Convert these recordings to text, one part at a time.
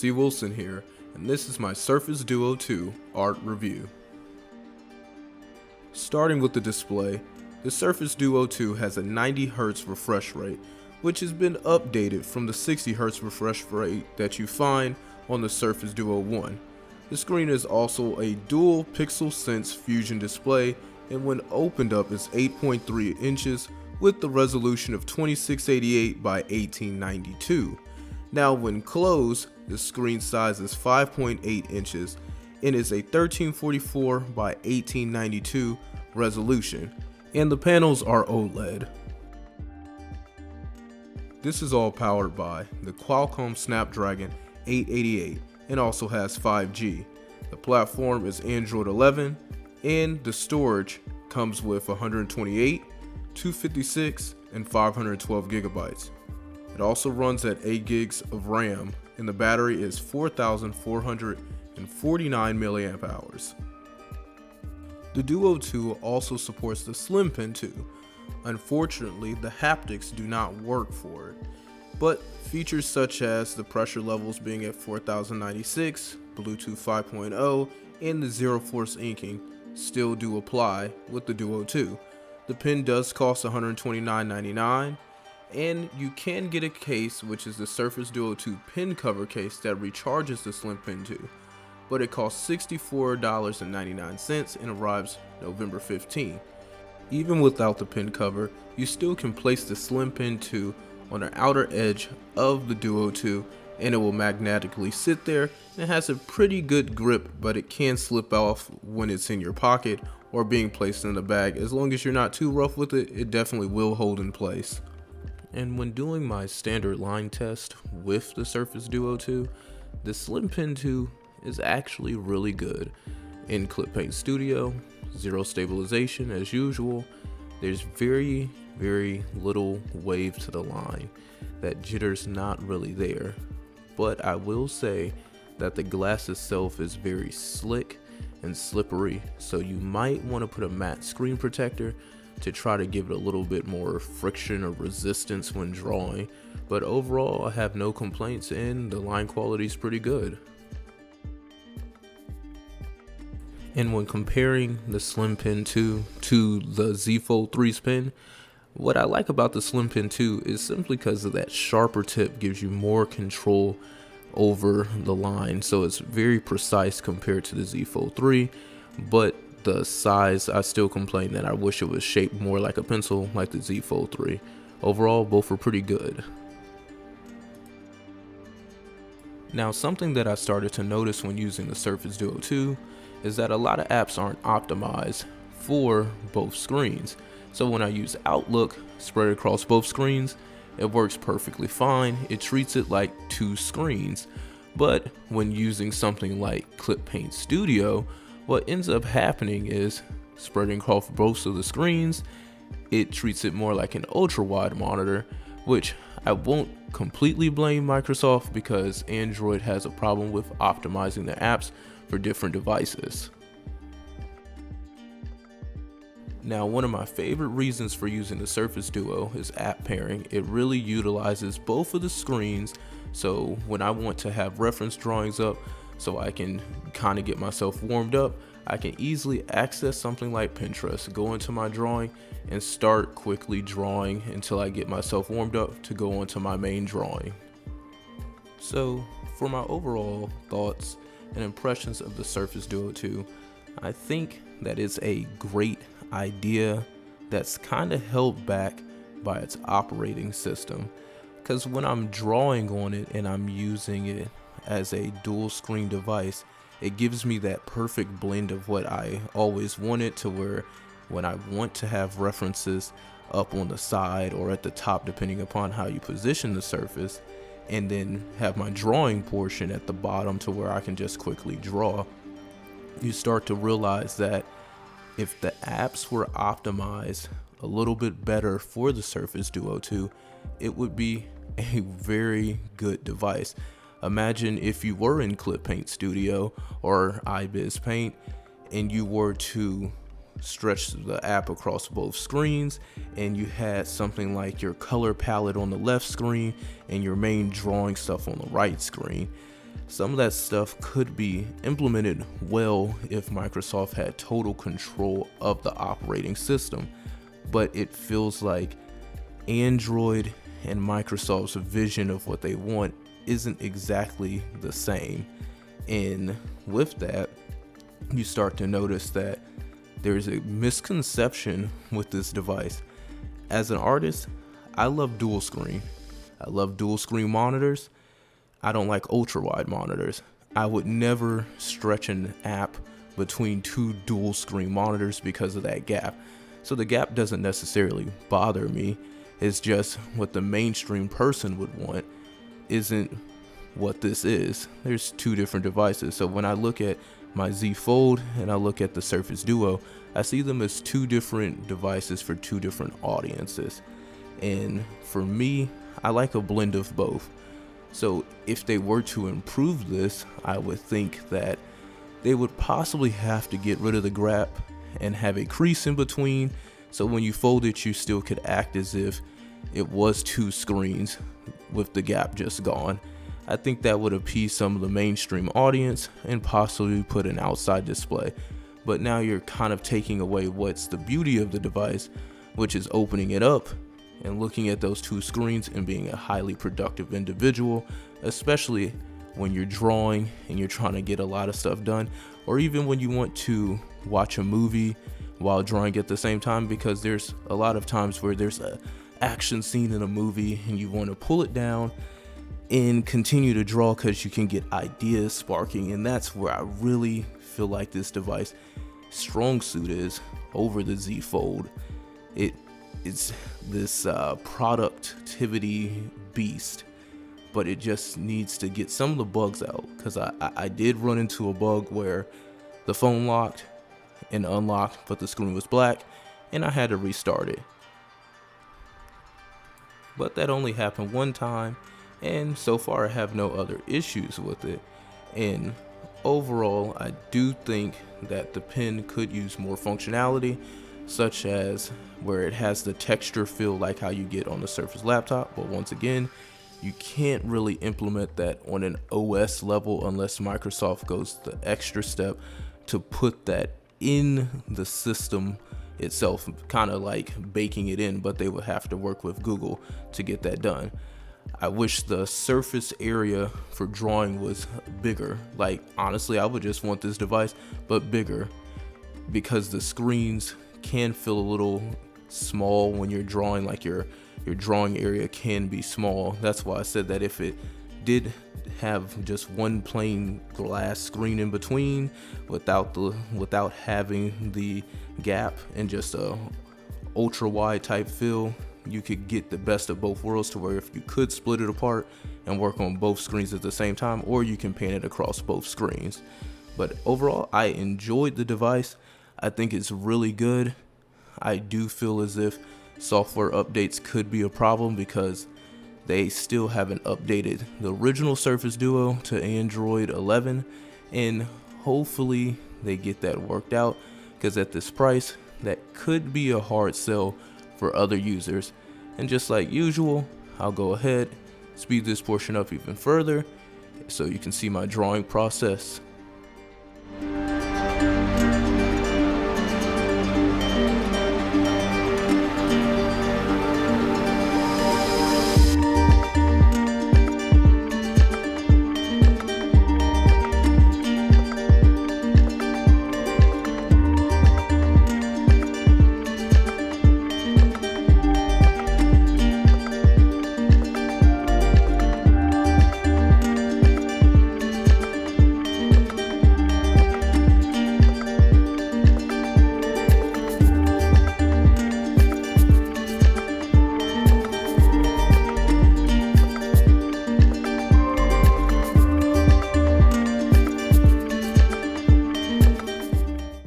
C.Wilson here, and this is my Surface Duo 2 art review. Starting with the display, the Surface Duo 2 has a 90Hz refresh rate, which has been updated from the 60Hz refresh rate that you find on the Surface Duo 1. The screen is also a dual pixel sense fusion display, and when opened up is 8.3 inches with the resolution of 2688 by 1892. Now when closed, the screen size is 5.8 inches and is a 1344 by 1892 resolution, and the panels are OLED. This is all powered by the Qualcomm Snapdragon 888 and also has 5G. The platform is Android 11 and the storage comes with 128, 256, and 512 gigabytes. It also runs at 8 gigs of RAM and the battery is 4,449 milliamp hours. The Duo 2 also supports the Slim Pen 2. Unfortunately, the haptics do not work for it, but features such as the pressure levels being at 4096, Bluetooth 5.0, and the Zero Force inking still do apply with the Duo 2. The pen does cost $129.99, and you can get a case, which is the Surface Duo 2 pen cover case that recharges the Slim Pen 2, but it costs $64.99 and arrives November 15. Even without the pen cover, you still can place the Slim Pen 2 on the outer edge of the Duo 2 and it will magnetically sit there, and it has a pretty good grip, but it can slip off when it's in your pocket or being placed in the bag. As long as you're not too rough with it, it definitely will hold in place. And when doing my standard line test with the Surface Duo 2, the Slim Pen 2 is actually really good. In Clip Paint Studio, zero stabilization as usual. There's very little wave to the line. That jitter's not really there. But I will say that the glass itself is very slick and slippery, so you might want to put a matte screen protector to try to give it a little bit more friction or resistance when drawing. But overall, I have no complaints and the line quality is pretty good. And when comparing the Slim Pen 2 to the Z Fold 3's pen, what I like about the Slim Pen 2 is simply because of that sharper tip gives you more control over the line. So it's very precise compared to the Z Fold 3, but the size, I still complain that I wish it was shaped more like a pencil like the Z Fold 3. Overall, both are pretty good. Now, something that I started to notice when using the Surface Duo 2 is that a lot of apps aren't optimized for both screens. So when I use Outlook spread across both screens, it works perfectly fine. It treats it like two screens. But when using something like Clip Paint Studio, what ends up happening is spreading across both of the screens, it treats it more like an ultra wide monitor, which I won't completely blame Microsoft because Android has a problem with optimizing the apps for different devices. Now, one of my favorite reasons for using the Surface Duo is app pairing. It really utilizes both of the screens, so when I want to have reference drawings up so I can kind of get myself warmed up, I can easily access something like Pinterest, go into my drawing, and start quickly drawing until I get myself warmed up to go onto my main drawing. So, for my overall thoughts and impressions of the Surface Duo 2, I think that it's a great idea that's kind of held back by its operating system, because when I'm drawing on it and I'm using it as a dual screen device, it gives me that perfect blend of what I always wanted, to where when I want to have references up on the side or at the top depending upon how you position the surface, and then have my drawing portion at the bottom to where I can just quickly draw, you start to realize that if the apps were optimized a little bit better for the Surface Duo 2, it would be a very good device. Imagine if you were in Clip Paint Studio or iBiz Paint and you were to stretch the app across both screens and you had something like your color palette on the left screen and your main drawing stuff on the right screen. Some of that stuff could be implemented well if Microsoft had total control of the operating system, but it feels like Android and Microsoft's vision of what they want isn't exactly the same. And with that, you start to notice that there's a misconception with this device. As an artist, I love dual screen. I love dual screen monitors. I don't like ultra wide monitors. I would never stretch an app between two dual screen monitors because of that gap. So the gap doesn't necessarily bother me. It's just what the mainstream person would want isn't what this is. There's two different devices. So when I look at my Z Fold and I look at the Surface Duo, I see them as two different devices for two different audiences. And for me, I like a blend of both. So if they were to improve this, I would think that they would possibly have to get rid of the gap and have a crease in between, so when you fold it, you still could act as if it was two screens with the gap just gone. I think that would appease some of the mainstream audience and possibly put an outside display. But now you're kind of taking away what's the beauty of the device, which is opening it up and looking at those two screens and being a highly productive individual, especially when you're drawing and you're trying to get a lot of stuff done, or even when you want to watch a movie while drawing at the same time, because there's a lot of times where there's a action scene in a movie and you want to pull it down and continue to draw because you can get ideas sparking. And that's where I really feel like this device strong suit is over the Z Fold. It's this productivity beast, but it just needs to get some of the bugs out, because I did run into a bug where the phone locked and unlocked, but the screen was black and I had to restart it. But that only happened one time, and so far I have no other issues with it. And overall, I do think that the pen could use more functionality, such as where it has the texture feel like how you get on the Surface laptop. But once again, you can't really implement that on an OS level unless Microsoft goes the extra step to put that in the system itself, kind of like baking it in, but they would have to work with Google to get that done. I wish the surface area for drawing was bigger. Like, honestly, I would just want this device but bigger, because the screens can feel a little small when you're drawing. Like your drawing area can be small. That's why I said that if it did have just one plain glass screen in between without having the gap and just a ultra wide type feel, you could get the best of both worlds, to where if you could split it apart and work on both screens at the same time, or you can pan it across both screens. But overall, I enjoyed the device. I think it's really good. I do feel as if software updates could be a problem, because they still haven't updated the original Surface Duo to Android 11, and hopefully they get that worked out, because at this price, that could be a hard sell for other users. And just like usual, I'll go ahead, speed this portion up even further so you can see my drawing process.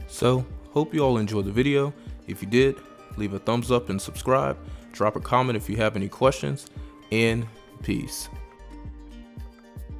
So, hope you all enjoyed the video. If you did, leave a thumbs up and subscribe. Drop a comment if you have any questions, and peace.